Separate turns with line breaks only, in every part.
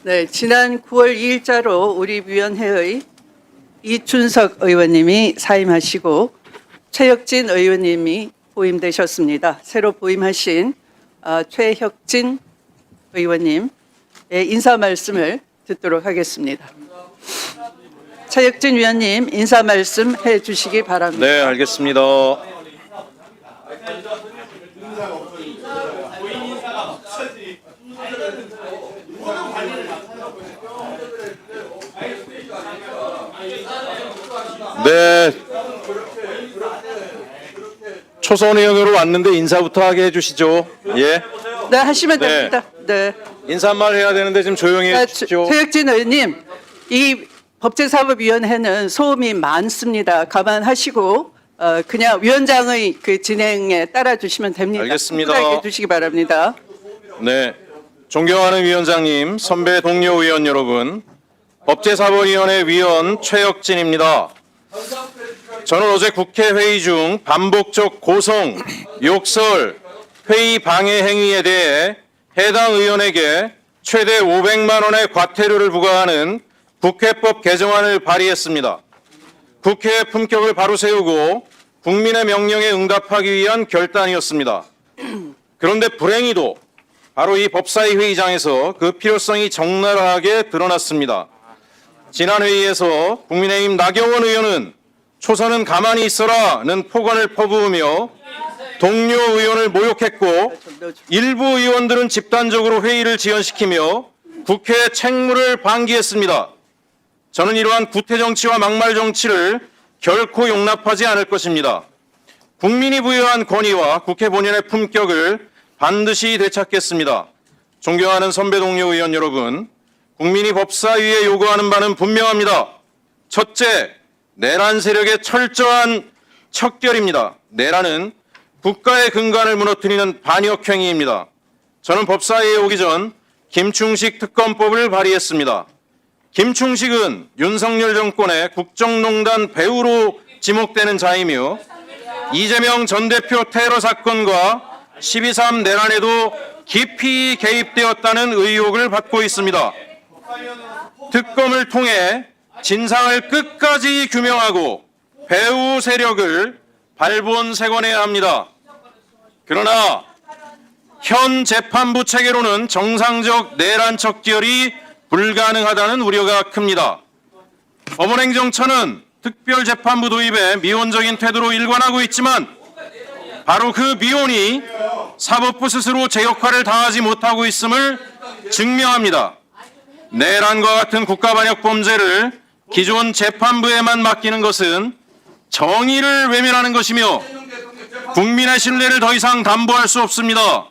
네, 지난 9월 2일자로 우리 위원회의 이춘석 의원님이 사임하시고 최혁진 의원님이 보임되셨습니다. 새로 보임하신 최혁진 의원님의 인사 말씀을 듣도록 하겠습니다. 최혁진 위원님 인사 말씀 해주시기 바랍니다.
네, 알겠습니다. 네, 초선 의원으로 왔는데 인사부터 하게 해주시죠. 예.
네, 하시면
네.
됩니다. 네.
인사말 해야 되는데 지금 조용히 해주시죠.
최혁진 의원님, 이 법제사법위원회는 소음이 많습니다. 감안하시고 그냥 위원장의 그 진행에 따라주시면 됩니다.
알겠습니다.
충분하게 해주시기 바랍니다.
네, 존경하는 위원장님, 선배 동료 의원 여러분, 법제사법위원회 위원 최혁진입니다. 저는 어제 국회 회의 중 반복적 고성, 욕설, 회의 방해 행위에 대해 해당 의원에게 최대 500만 원의 과태료를 부과하는 국회법 개정안을 발의했습니다. 국회의 품격을 바로 세우고 국민의 명령에 응답하기 위한 결단이었습니다. 그런데 불행히도 바로 이 법사위 회의장에서 그 필요성이 적나라하게 드러났습니다. 지난 회의에서 국민의힘 나경원 의원은 초선은 가만히 있어라는 폭언을 퍼부으며 동료 의원을 모욕했고 일부 의원들은 집단적으로 회의를 지연시키며 국회 책무를 방기했습니다. 저는 이러한 구태정치와 막말정치를 결코 용납하지 않을 것입니다. 국민이 부여한 권위와 국회 본연의 품격을 반드시 되찾겠습니다. 존경하는 선배 동료 의원 여러분, 국민이 법사위에 요구하는 바는 분명합니다. 첫째, 내란 세력의 철저한 척결입니다. 내란은 국가의 근간을 무너뜨리는 반역 행위입니다. 저는 법사위에 오기 전 김충식 특검법을 발의했습니다. 김충식은 윤석열 정권의 국정농단 배우로 지목되는 자이며 이재명 전 대표 테러 사건과 12.3 내란에도 깊이 개입되었다는 의혹을 받고 있습니다. 특검을 통해 진상을 끝까지 규명하고 배후 세력을 발본색원해야 합니다. 그러나 현 재판부 체계로는 정상적 내란 척결이 불가능하다는 우려가 큽니다. 법원행정처는 특별재판부 도입에 미온적인 태도로 일관하고 있지만 바로 그 미온이 사법부 스스로 제 역할을 다하지 못하고 있음을 증명합니다. 내란과 같은 국가반역 범죄를 기존 재판부에만 맡기는 것은 정의를 외면하는 것이며 국민의 신뢰를 더 이상 담보할 수 없습니다.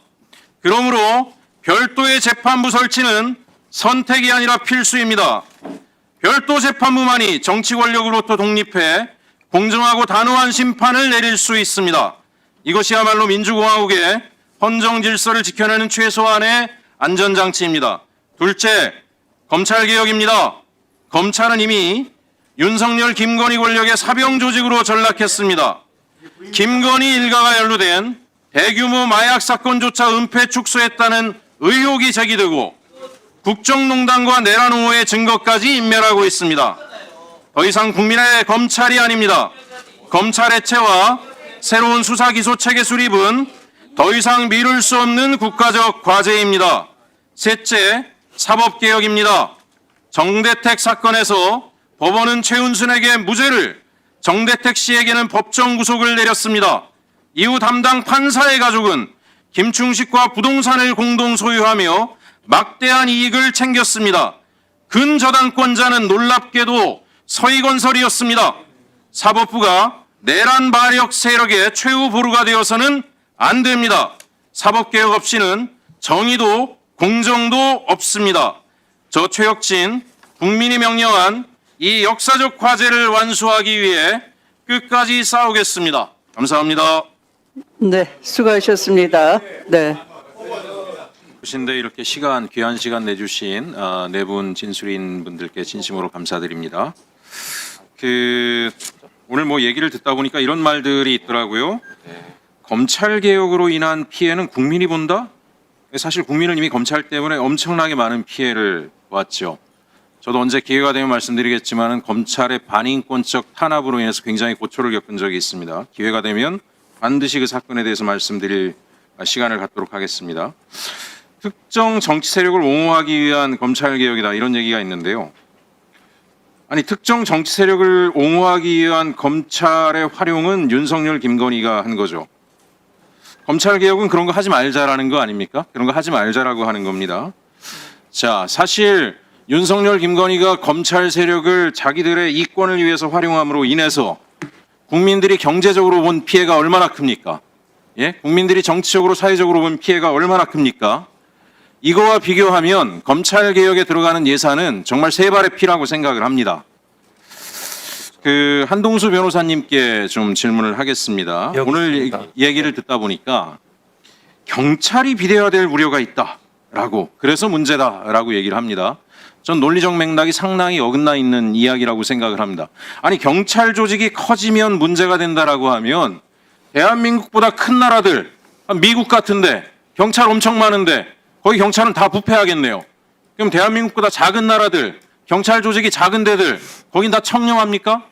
그러므로 별도의 재판부 설치는 선택이 아니라 필수입니다. 별도 재판부만이 정치 권력으로부터 독립해 공정하고 단호한 심판을 내릴 수 있습니다. 이것이야말로 민주공화국의 헌정 질서를 지켜내는 최소한의 안전장치입니다. 둘째, 검찰개혁입니다. 검찰은 이미 윤석열, 김건희 권력의 사병 조직으로 전락했습니다. 김건희 일가가 연루된 대규모 마약 사건조차 은폐 축소했다는 의혹이 제기되고 국정농단과 내란 옹호의 증거까지 인멸하고 있습니다. 더 이상 국민의 검찰이 아닙니다. 검찰 해체와 새로운 수사 기소 체계 수립은 더 이상 미룰 수 없는 국가적 과제입니다. 셋째, 사법개혁입니다. 정대택 사건에서 법원은 최은순에게 무죄를, 정대택 씨에게는 법정 구속을 내렸습니다. 이후 담당 판사의 가족은 김충식과 부동산을 공동 소유하며 막대한 이익을 챙겼습니다. 근저당권자는 놀랍게도 서희건설이었습니다. 사법부가 내란 반역 세력의 최후 보루가 되어서는 안 됩니다. 사법개혁 없이는 정의도 공정도 없습니다. 저 최혁진, 국민이 명령한 이 역사적 과제를 완수하기 위해 끝까지 싸우겠습니다. 감사합니다.
네, 수고하셨습니다. 네.
신데 이렇게 귀한 시간 내주신 네 분 진술인 분들께 진심으로 감사드립니다. 오늘 뭐 얘기를 듣다 보니까 이런 말들이 있더라고요. 검찰 개혁으로 인한 피해는 국민이 본다? 사실 국민은 이미 검찰 때문에 엄청나게 많은 피해를 왔죠. 저도 언제 기회가 되면 말씀드리겠지만은 검찰의 반인권적 탄압으로 인해서 굉장히 고초를 겪은 적이 있습니다. 기회가 되면 반드시 그 사건에 대해서 말씀드릴 시간을 갖도록 하겠습니다. 특정 정치 세력을 옹호하기 위한 검찰 개혁이다 이런 얘기가 있는데요. 아니 특정 정치 세력을 옹호하기 위한 검찰의 활용은 윤석열, 김건희가 한 거죠. 검찰 개혁은 그런 거 하지 말자라는 거 아닙니까? 그런 거 하지 말자라고 하는 겁니다. 자, 사실 윤석열, 김건희가 검찰 세력을 자기들의 이권을 위해서 활용함으로 인해서 국민들이 경제적으로 본 피해가 얼마나 큽니까? 예? 국민들이 정치적으로, 사회적으로 본 피해가 얼마나 큽니까? 이거와 비교하면 검찰 개혁에 들어가는 예산은 정말 세 발의 피라고 생각을 합니다. 그 한동수 변호사님께 좀 질문을 하겠습니다. 오늘 얘기를 듣다 보니까 경찰이 비대화될 우려가 있다라고 그래서 문제다라고 얘기를 합니다. 전 논리적 맥락이 상당히 어긋나 있는 이야기라고 생각을 합니다. 아니 경찰 조직이 커지면 문제가 된다라고 하면 대한민국보다 큰 나라들 미국 같은데 경찰 엄청 많은데 거기 경찰은 다 부패하겠네요. 그럼 대한민국보다 작은 나라들 경찰 조직이 작은 데들 거긴 다 청렴합니까?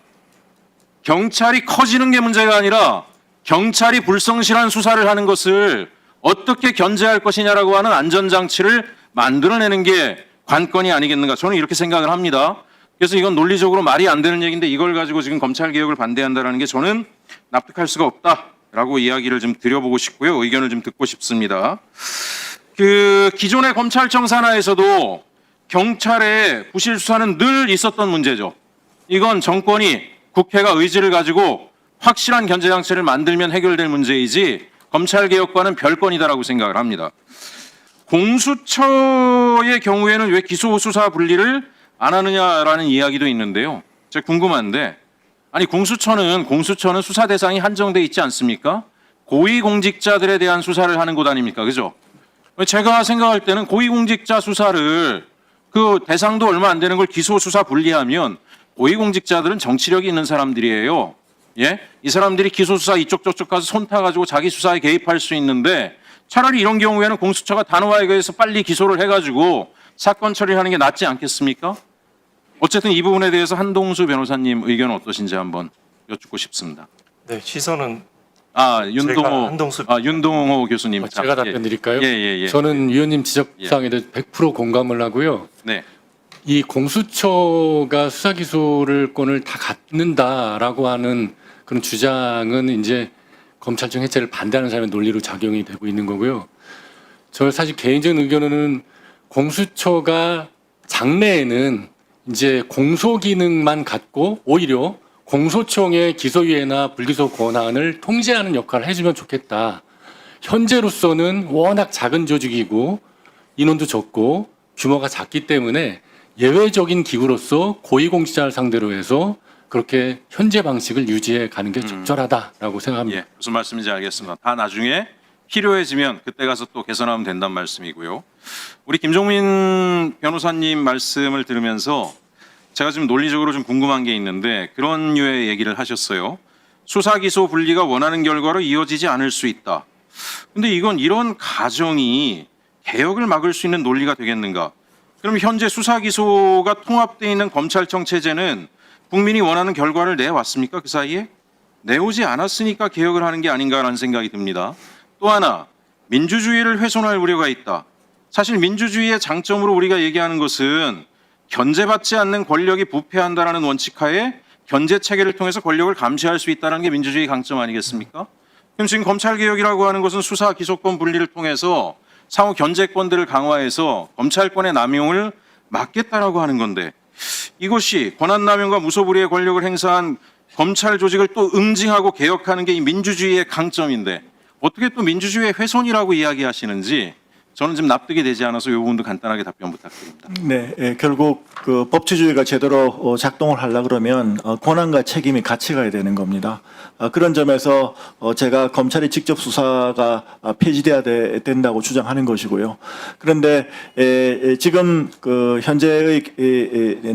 경찰이 커지는 게 문제가 아니라 경찰이 불성실한 수사를 하는 것을 어떻게 견제할 것이냐라고 하는 안전장치를 만들어내는 게 관건이 아니겠는가 저는 이렇게 생각을 합니다. 그래서 이건 논리적으로 말이 안 되는 얘기인데 이걸 가지고 지금 검찰 개혁을 반대한다는 게 저는 납득할 수가 없다라고 이야기를 좀 드려보고 싶고요. 의견을 좀 듣고 싶습니다. 그 기존의 검찰청 산하에서도 경찰의 부실 수사는 늘 있었던 문제죠. 이건 정권이 국회가 의지를 가지고 확실한 견제 장치를 만들면 해결될 문제이지 검찰 개혁과는 별건이다라고 생각을 합니다. 공수처의 경우에는 왜 기소 수사 분리를 안 하느냐라는 이야기도 있는데요. 제가 궁금한데 아니 공수처는 수사 대상이 한정돼 있지 않습니까? 고위공직자들에 대한 수사를 하는 곳 아닙니까? 그죠? 제가 생각할 때는 고위공직자 수사를 그 대상도 얼마 안 되는 걸 기소 수사 분리하면 고위공직자들은 정치력이 있는 사람들이에요. 예? 이 사람들이 기소 수사 이쪽 저쪽 가서 손 타가지고 자기 수사에 개입할 수 있는데 차라리 이런 경우에는 공수처가 단호하게 의해서 빨리 기소를 해가지고 사건 처리하는 게 낫지 않겠습니까? 어쨌든 이 부분에 대해서 한동수 변호사님 의견은 어떠신지 한번 여쭙고 싶습니다.
네, 시선은
윤동호 교수님.
제가 답변 드릴까요?
예.
저는 위원님 지적사항에 대해서 100% 공감을 하고요.
네.
이 공수처가 수사 기소권을 다 갖는다라고 하는 그런 주장은 이제 검찰청 해체를 반대하는 사람의 논리로 작용이 되고 있는 거고요. 저 사실 개인적인 의견은 공수처가 장래에는 이제 공소 기능만 갖고 오히려 공소청의 기소유예나 불기소 권한을 통제하는 역할을 해주면 좋겠다. 현재로서는 워낙 작은 조직이고 인원도 적고 규모가 작기 때문에 예외적인 기구로서 고위공직자를 상대로 해서 그렇게 현재 방식을 유지해 가는 게 적절하다라고 생각합니다.
예, 무슨 말씀인지 알겠습니다. 다 나중에 필요해지면 그때 가서 또 개선하면 된다는 말씀이고요. 우리 김종민 변호사님 말씀을 들으면서 제가 지금 논리적으로 좀 궁금한 게 있는데 그런 류의 얘기를 하셨어요. 수사 기소 분리가 원하는 결과로 이어지지 않을 수 있다. 근데 이건 이런 가정이 개혁을 막을 수 있는 논리가 되겠는가? 그럼 현재 수사 기소가 통합되어 있는 검찰청 체제는 국민이 원하는 결과를 내왔습니까? 그 사이에? 내오지 않았으니까 개혁을 하는 게 아닌가라는 생각이 듭니다. 또 하나, 민주주의를 훼손할 우려가 있다. 사실 민주주의의 장점으로 우리가 얘기하는 것은 견제받지 않는 권력이 부패한다라는 원칙하에 견제 체계를 통해서 권력을 감시할 수 있다는 게 민주주의 강점 아니겠습니까? 그럼 지금 검찰개혁이라고 하는 것은 수사 기소권 분리를 통해서 상호 견제권들을 강화해서 검찰권의 남용을 막겠다라고 하는 건데 이것이 권한남용과 무소불위의 권력을 행사한 검찰 조직을 또 응징하고 개혁하는 게 이 민주주의의 강점인데 어떻게 또 민주주의의 훼손이라고 이야기하시는지 저는 좀 납득이 되지 않아서 이 부분도 간단하게 답변 부탁드립니다.
네, 결국 그 법치주의가 제대로 작동을 하려 그러면 권한과 책임이 같이 가야 되는 겁니다. 그런 점에서 제가 검찰이 직접 수사가 폐지돼야 된다고 주장하는 것이고요. 그런데 지금 그 현재의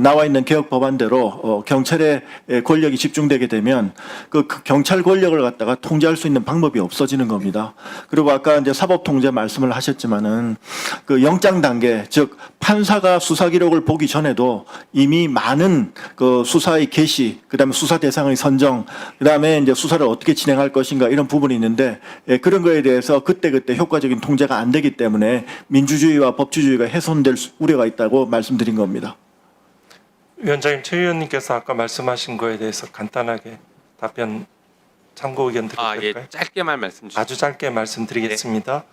나와 있는 개혁 법안대로 경찰의 권력이 집중되게 되면 그 경찰 권력을 갖다가 통제할 수 있는 방법이 없어지는 겁니다. 그리고 아까 이제 사법 통제 말씀을 하셨지만은 있습니다만은 그 영장 단계, 즉 판사가 수사 기록을 보기 전에도 이미 많은 그 수사의 개시, 그다음에 수사 대상의 선정, 그다음에 이제 수사를 어떻게 진행할 것인가 이런 부분이 있는데 그런 거에 대해서 그때그때 효과적인 통제가 안 되기 때문에 민주주의와 법치주의가 훼손될 우려가 있다고 말씀드린 겁니다.
위원장님, 최 의원님께서 아까 말씀하신 거에 대해서 간단하게 답변 참고 의견 드려도 될까요?
짧게만 말씀 주세요.
아주 짧게 말씀드리겠습니다.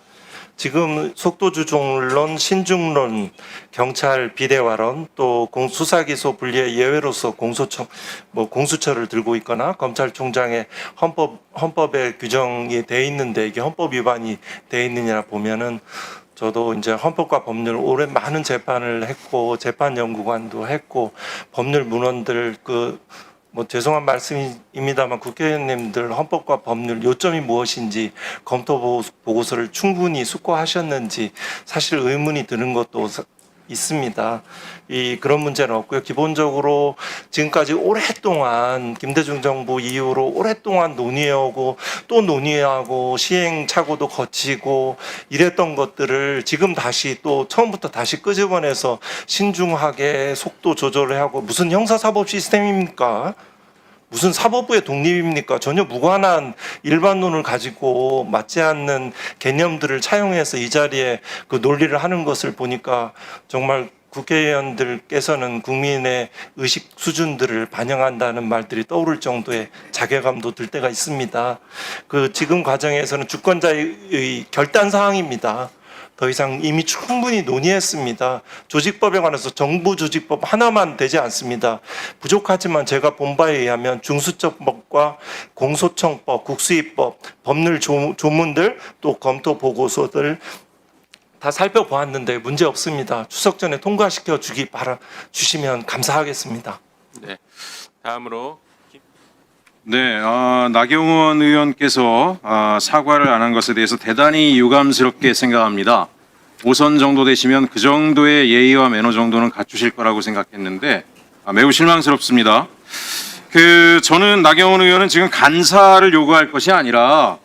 지금 속도주종론, 신중론, 경찰 비대화론, 또 수사기소 분리의 예외로서 공수처를 들고 있거나 검찰총장의 헌법에 규정이 돼 있는데 이게 헌법 위반이 돼 있느냐 보면은 저도 이제 헌법과 법률 오래 많은 재판을 했고 재판 연구관도 했고 법률 문헌들 죄송한 말씀입니다만 국회의원님들 헌법과 법률 요점이 무엇인지 검토 보고서를 충분히 숙고하셨는지 사실 의문이 드는 것도 있습니다. 그런 문제는 없고요. 기본적으로 지금까지 오랫동안 김대중 정부 이후로 오랫동안 논의해오고 또 논의하고 시행착오도 거치고 이랬던 것들을 지금 다시 또 처음부터 다시 끄집어내서 신중하게 속도 조절을 하고 무슨 형사사법 시스템입니까? 무슨 사법부의 독립입니까? 전혀 무관한 일반론을 가지고 맞지 않는 개념들을 차용해서 이 자리에 그 논리를 하는 것을 보니까 정말 국회의원들께서는 국민의 의식 수준들을 반영한다는 말들이 떠오를 정도의 자괴감도 들 때가 있습니다. 지금 과정에서는 주권자의 결단 사항입니다. 더 이상 이미 충분히 논의했습니다. 조직법에 관해서 정부조직법 하나만 되지 않습니다. 부족하지만 제가 본 바에 의하면 중수처법과 공소청법, 국수입법, 법률 조문들 또 검토 보고서들 다 살펴보았는데 문제 없습니다. 추석 전에 통과시켜 주시면 감사하겠습니다.
네. 다음으로
네, 나경원 의원께서 사과를 안 한 것에 대해서 대단히 유감스럽게 생각합니다. 5선 정도 되시면 그 정도의 예의와 매너 정도는 갖추실 거라고 생각했는데 매우 실망스럽습니다. 저는 나경원 의원은 지금 간사를 요구할 것이 아니라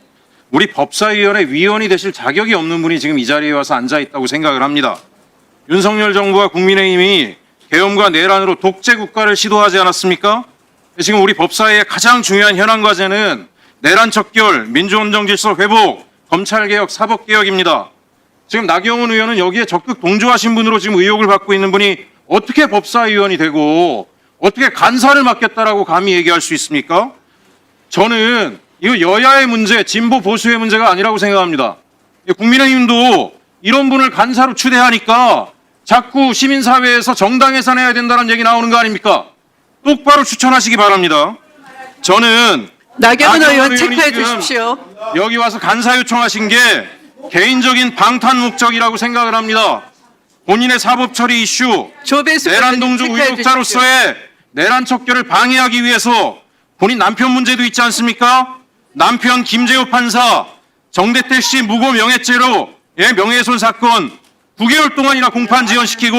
우리 법사위원회 위원이 되실 자격이 없는 분이 지금 이 자리에 와서 앉아 있다고 생각을 합니다. 윤석열 정부와 국민의힘이 계엄과 내란으로 독재 국가를 시도하지 않았습니까? 지금 우리 법사위의 가장 중요한 현안 과제는 내란 척결, 민주헌정 질서 회복, 검찰개혁, 사법개혁입니다. 지금 나경원 의원은 여기에 적극 동조하신 분으로 지금 의혹을 받고 있는 분이 어떻게 법사위원이 되고 어떻게 간사를 맡겠다라고 감히 얘기할 수 있습니까? 저는 이거 여야의 문제, 진보 보수의 문제가 아니라고 생각합니다. 국민의힘도 이런 분을 간사로 추대하니까 자꾸 시민사회에서 정당 해산해야 된다는 얘기 나오는 거 아닙니까? 똑바로 추천하시기 바랍니다. 저는
나경원 의원
의원이
체크해
지금
주십시오.
여기 와서 간사 요청하신 게 개인적인 방탄 목적이라고 생각을 합니다. 본인의 사법 처리 이슈,
조배수
내란
의원
동조
체크해
의혹자로서의 내란 척결을 방해하기 위해서 본인 남편 문제도 있지 않습니까? 남편 김재호 판사, 정대택 씨 무고 명예죄로 명예훼손 사건 9개월 동안이나 공판 지연시키고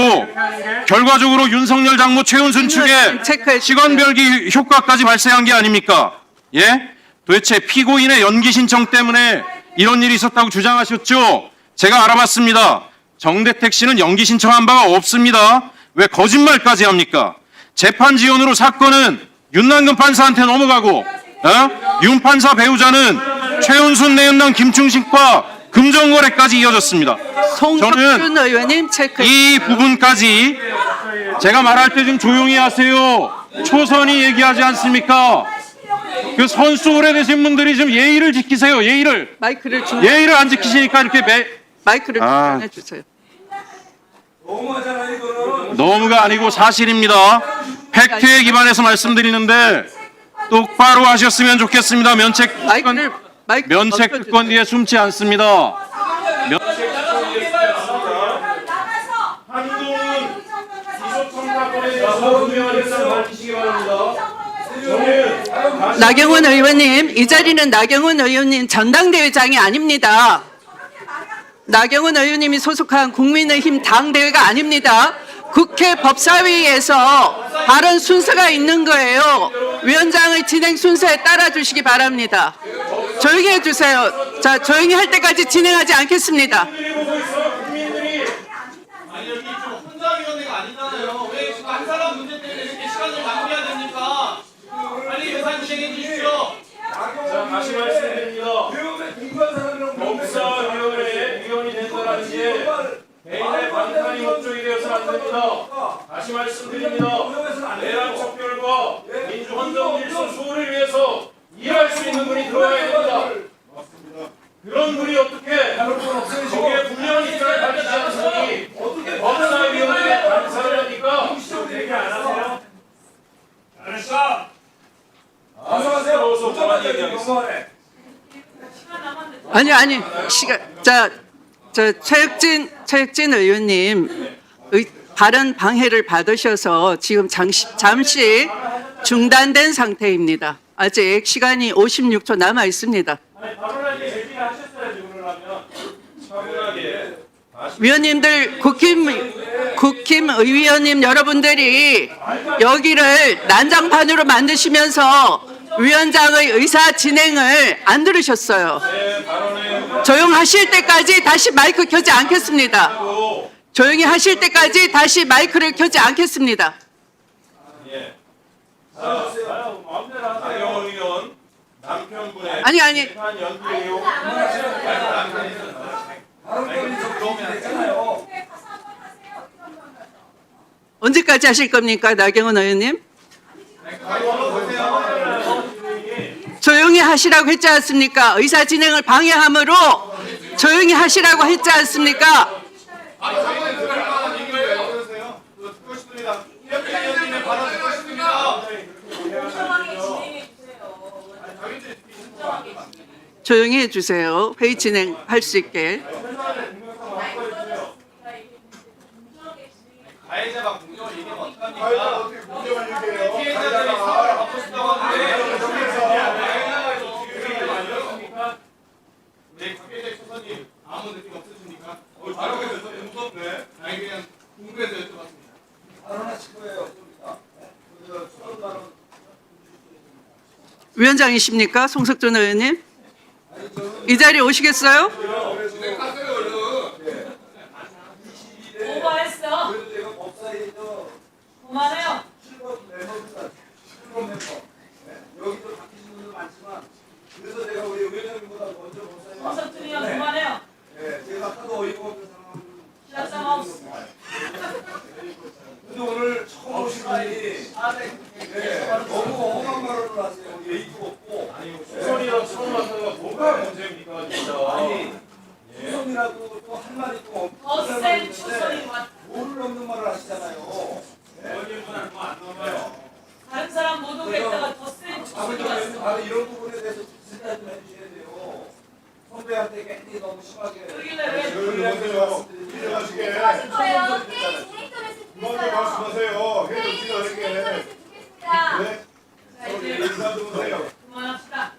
결과적으로 윤석열 장모 최은순 측에 시간별기 효과까지 발생한 게 아닙니까? 예? 도대체 피고인의 연기 신청 때문에 이런 일이 있었다고 주장하셨죠? 제가 알아봤습니다. 정대택 씨는 연기 신청한 바가 없습니다. 왜 거짓말까지 합니까? 재판 지연으로 사건은 윤남근 판사한테 넘어가고 윤 판사 배우자는 최은순 내연남 김충식과 금전거래까지 이어졌습니다.
송석준 의원님 체크.
이 부분까지 제가 말할 때 좀 조용히 하세요. 초선이 얘기하지 않습니까? 그 선수 오래되신 분들이 좀 예의를 지키세요. 예의를
마이크를
안 지키시니까 이렇게
마이크를 중단해 주세요.
너무가 아니고 사실입니다. 팩트에 기반해서 말씀드리는데 똑바로 하셨으면 좋겠습니다. 면책 특권 뒤에 숨지 않습니다.
나경원 의원님, 이 자리는 나경원 의원님 전당대회장이 아닙니다. 나경원 의원님이 소속한 국민의힘 당대회가 아닙니다. 국회 법사위에서 발언 순서가 있는 거예요. 위원장의 진행 순서에 따라 주시기 바랍니다. 조용히 해주세요. 자, 조용히 할 때까지 진행하지 않겠습니다.
안 됩니다. 다시 말씀드립니다. 내란 척결과 민주헌정 질서 수호를 위해서 일할 수 있는 분이 들어와야 됩니다. 그런 분이 어떻게 거기에 분명한 입장을 가지지 않으니 법사위원회에 감사를 합니까?
아니 시간 최혁진 의원님 발언 방해를 받으셔서 지금 잠시 중단된 상태입니다. 아직 시간이 56초 남아 있습니다. 위원님들 국힘 의원님 여러분들이 여기를 난장판으로 만드시면서 위원장의 의사 진행을 안 들으셨어요. 조용하실 때까지 다시 마이크 켜지 않겠습니다. 조용히 하실 때까지 다시 마이크를 켜지 않겠습니다. 아니 언제까지 하실 겁니까, 나경원 의원님? 조용히 하시라고 했지 않습니까? 의사 진행을 방해함으로 조용히 하시라고 했지 않습니까? 조용히 해주세요. 회의 진행할 수 있게. 위원장이십니까? 송석준 의원님? 이 자리에 오시겠어요?
오버했어. 그만해요. 송석준이 형 그만해요. 시작상 없어.
근데 오늘 처음 오신 분이 너무 험한 말을 하세요. 예의도 없고.
소리랑 처음 왔다가 뭐가 문제입니까, 진짜?
아니, 추성이라도 또 한 말이 또
더센 추선이 왔.
모를 없는 말을 하시잖아요.
다른 사람 못 오겠다가 더센 추선이 왔어.
바로 이런 부분에 대해서 진짜 좀 해주셔야 돼요. 선배한테 괜히 너무 심하게.
그러길래 왜
그러세요. 인정하시게.
거예요. 회의 진행 좀 했으면
먼저
좋겠어요.
말씀하세요. 회의
회의 진행 좀
진행하게.
했으면 좋겠습니다.
네.
자, 이제
인사 좀 하세요.
그만합시다.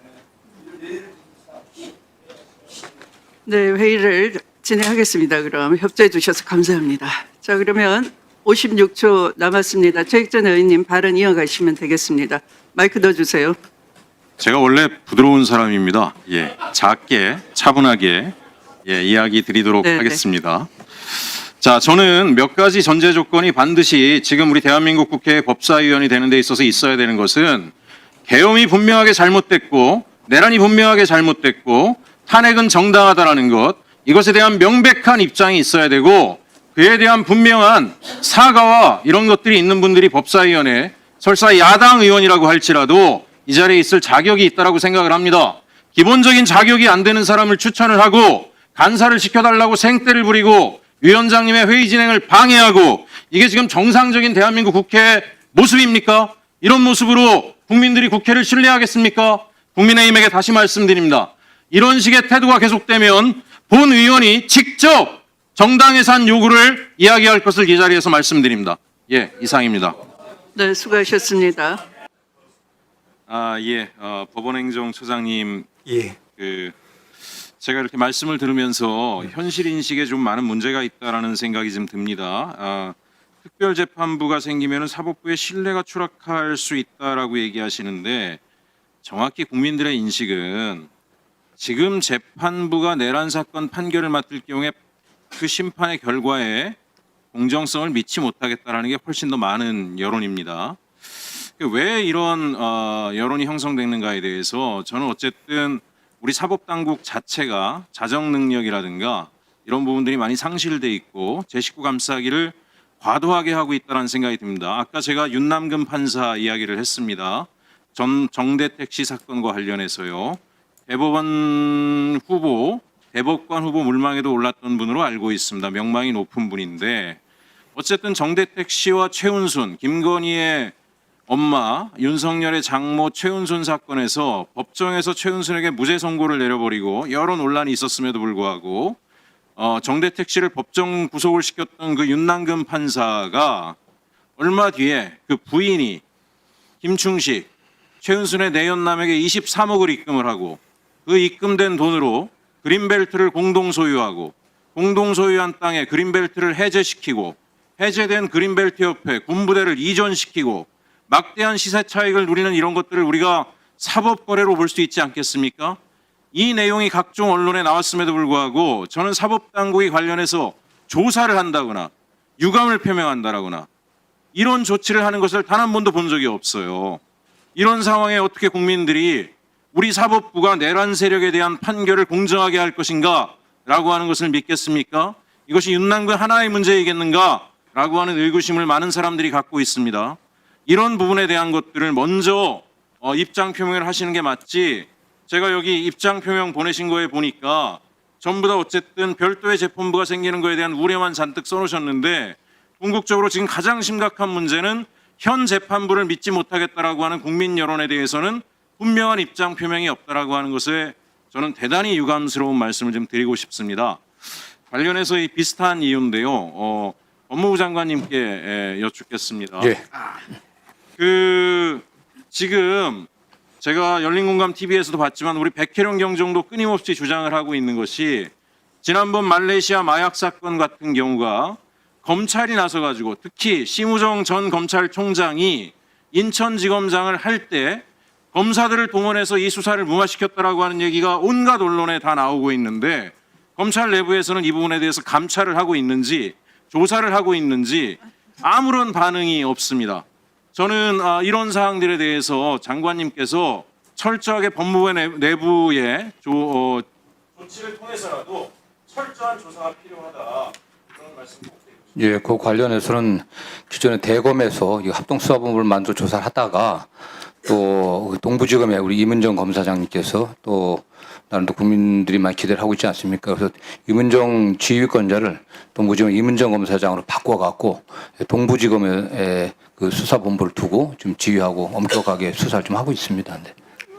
네, 회의를 진행하겠습니다. 그럼 협조해 주셔서 감사합니다. 자, 그러면 56초 남았습니다. 최익전 의원님 발언 이어가시면 되겠습니다. 마이크 넣어주세요.
제가 원래 부드러운 사람입니다. 예, 작게 차분하게 이야기 드리도록
네,
하겠습니다. 자, 저는 몇 가지 전제 조건이 반드시 지금 우리 대한민국 국회 법사위원이 되는 데 있어서 있어야 되는 것은 계엄이 분명하게 잘못됐고 내란이 분명하게 잘못됐고 탄핵은 정당하다라는 것, 이것에 대한 명백한 입장이 있어야 되고 그에 대한 분명한 사과와 이런 것들이 있는 분들이 법사위원회, 설사 야당 의원이라고 할지라도 이 자리에 있을 자격이 있다라고 생각을 합니다. 기본적인 자격이 안 되는 사람을 추천을 하고 간사를 시켜달라고 생떼를 부리고 위원장님의 회의 진행을 방해하고 이게 지금 정상적인 대한민국 국회 모습입니까? 이런 모습으로 국민들이 국회를 신뢰하겠습니까? 국민의힘에게 다시 말씀드립니다. 이런 식의 태도가 계속되면 본 의원이 직접 정당 예산 요구를 이야기할 것을 이 자리에서 말씀드립니다. 예, 이상입니다.
네, 수고하셨습니다.
법원행정처장님,
예.
제가 이렇게 말씀을 들으면서 현실 인식에 좀 많은 문제가 있다라는 생각이 좀 듭니다. 특별재판부가 생기면 사법부의 신뢰가 추락할 수 있다라고 얘기하시는데 정확히 국민들의 인식은 지금 재판부가 내란 사건 판결을 맡을 경우에 그 심판의 결과에 공정성을 믿지 못하겠다라는 게 훨씬 더 많은 여론입니다. 왜 이런 여론이 형성되는가에 대해서 저는 어쨌든 우리 사법당국 자체가 자정 능력이라든가 이런 부분들이 많이 상실돼 있고 제19 감싸기를 과도하게 하고 있다는 생각이 듭니다. 아까 제가 윤남근 판사 이야기를 했습니다. 전 정대택 씨 사건과 관련해서요. 대법관 후보 물망에도 올랐던 분으로 알고 있습니다. 명망이 높은 분인데 어쨌든 정대택 씨와 최은순, 김건희의 엄마, 윤석열의 장모 최은순 사건에서 법정에서 최은순에게 무죄 선고를 내려버리고 여러 논란이 있었음에도 불구하고 정대택 씨를 법정 구속을 시켰던 그 윤남근 판사가 얼마 뒤에 그 부인이 김충식, 최은순의 내연남에게 23억을 입금을 하고 그 입금된 돈으로 그린벨트를 공동 소유하고 공동 소유한 땅에 그린벨트를 해제시키고 해제된 그린벨트 옆에 군부대를 이전시키고 막대한 시세 차익을 누리는 이런 것들을 우리가 사법거래로 볼 수 있지 않겠습니까? 이 내용이 각종 언론에 나왔음에도 불구하고 저는 사법당국이 관련해서 조사를 한다거나 유감을 표명한다거나 이런 조치를 하는 것을 단 한 번도 본 적이 없어요. 이런 상황에 어떻게 국민들이 우리 사법부가 내란 세력에 대한 판결을 공정하게 할 것인가 라고 하는 것을 믿겠습니까? 이것이 윤남근 하나의 문제이겠는가 라고 하는 의구심을 많은 사람들이 갖고 있습니다. 이런 부분에 대한 것들을 먼저 입장 표명을 하시는 게 맞지, 제가 여기 입장 표명 보내신 거에 보니까 전부 다 어쨌든 별도의 재판부가 생기는 거에 대한 우려만 잔뜩 써놓으셨는데 궁극적으로 지금 가장 심각한 문제는 현 재판부를 믿지 못하겠다라고 하는 국민 여론에 대해서는 분명한 입장 표명이 없다라고 하는 것에 저는 대단히 유감스러운 말씀을 좀 드리고 싶습니다. 관련해서 이 비슷한 이유인데요. 법무부 장관님께 여쭙겠습니다.
예.
지금 제가 열린공감TV에서도 봤지만 우리 백혜령 경정도 끊임없이 주장을 하고 있는 것이 지난번 말레이시아 마약 사건 같은 경우가 검찰이 나서가지고 특히 심우정 전 검찰총장이 인천지검장을 할 때 검사들을 동원해서 이 수사를 무마시켰다라고 하는 얘기가 온갖 언론에 다 나오고 있는데 검찰 내부에서는 이 부분에 대해서 감찰을 하고 있는지 조사를 하고 있는지 아무런 반응이 없습니다. 저는 이런 사항들에 대해서 장관님께서 철저하게 법무부 내부의 조치를 통해서라도 철저한 조사가 필요하다 그런 말씀 꼭 드리고 싶습니다.
예, 그 관련해서는 기존에 대검에서 이 합동수사본부를 만들어 조사를 하다가 또 동부지검의 우리 이문정 검사장님께서 또 나름 또 국민들이 많이 기대를 하고 있지 않습니까? 그래서 이문정 지휘권자를 동부지검 이문정 검사장으로 바꿔갖고 동부지검의 그 수사본부를 두고 좀 지휘하고 엄격하게 수사를 좀 하고 있습니다. 네.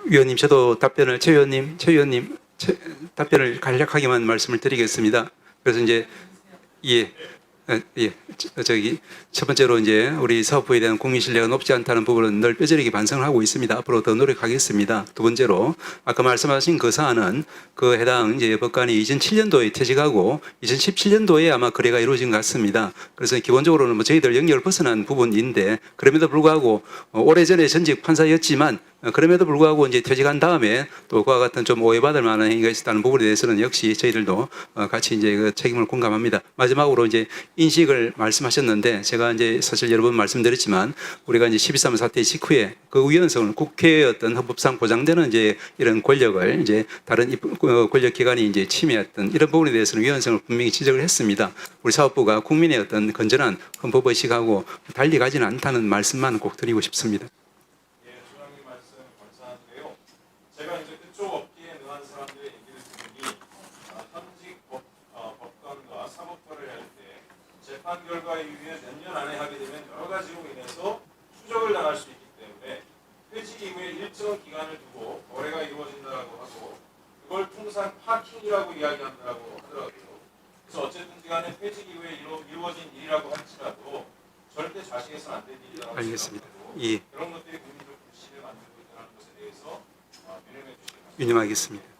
위원님, 저도 답변을 최 의원님 답변을 간략하게만 말씀을 드리겠습니다. 그래서 이제 첫 번째로 이제 우리 사법부에 대한 국민 신뢰가 높지 않다는 부분은 늘 뼈저리게 반성을 하고 있습니다. 앞으로 더 노력하겠습니다. 두 번째로 아까 말씀하신 그 사안은 그 해당 이제 법관이 2007년도에 퇴직하고 2017년도에 아마 거래가 이루어진 것 같습니다. 그래서 기본적으로는 뭐 저희들 영역을 벗어난 부분인데 그럼에도 불구하고 오래전에 전직 판사였지만 그럼에도 불구하고 이제 퇴직한 다음에 또 그와 같은 좀 오해받을 만한 행위가 있었다는 부분에 대해서는 역시 저희들도 같이 이제 그 책임을 공감합니다. 마지막으로 이제 인식을 말씀하셨는데 제가 이제 사실 여러 번 말씀드렸지만 우리가 이제 12.3 사태 직후에 그 위헌성을 국회의 어떤 헌법상 보장되는 이제 이런 권력을 이제 다른 권력기관이 이제 침해했던 이런 부분에 대해서는 위헌성을 분명히 지적을 했습니다. 우리 사법부가 국민의 어떤 건전한 헌법의식하고 달리 가지는 않다는 말씀만 꼭 드리고 싶습니다.
제가 이제 그쪽 업계에 능한 사람들의 얘기를 들으니 현직 법관과 사법과를 할 때 재판 결과에 의해 몇 년 안에 하게 되면 여러 가지로 인해서 추적을 당할 수 있기 때문에 퇴직 이후에 일정 기간을 두고 거래가 이루어진다고 하고 그걸 통상 파킹이라고 이야기한다고 하더라고요. 그래서 어쨌든 간에 퇴직 이후에 이루어진 일이라고 할지라도 절대 좌식해서는 안 될 일이라고
알겠습니다.
생각하고
예.
그런 것들이 국민적 불신을 만들고 있다는 것에 대해서
유념하겠습니다.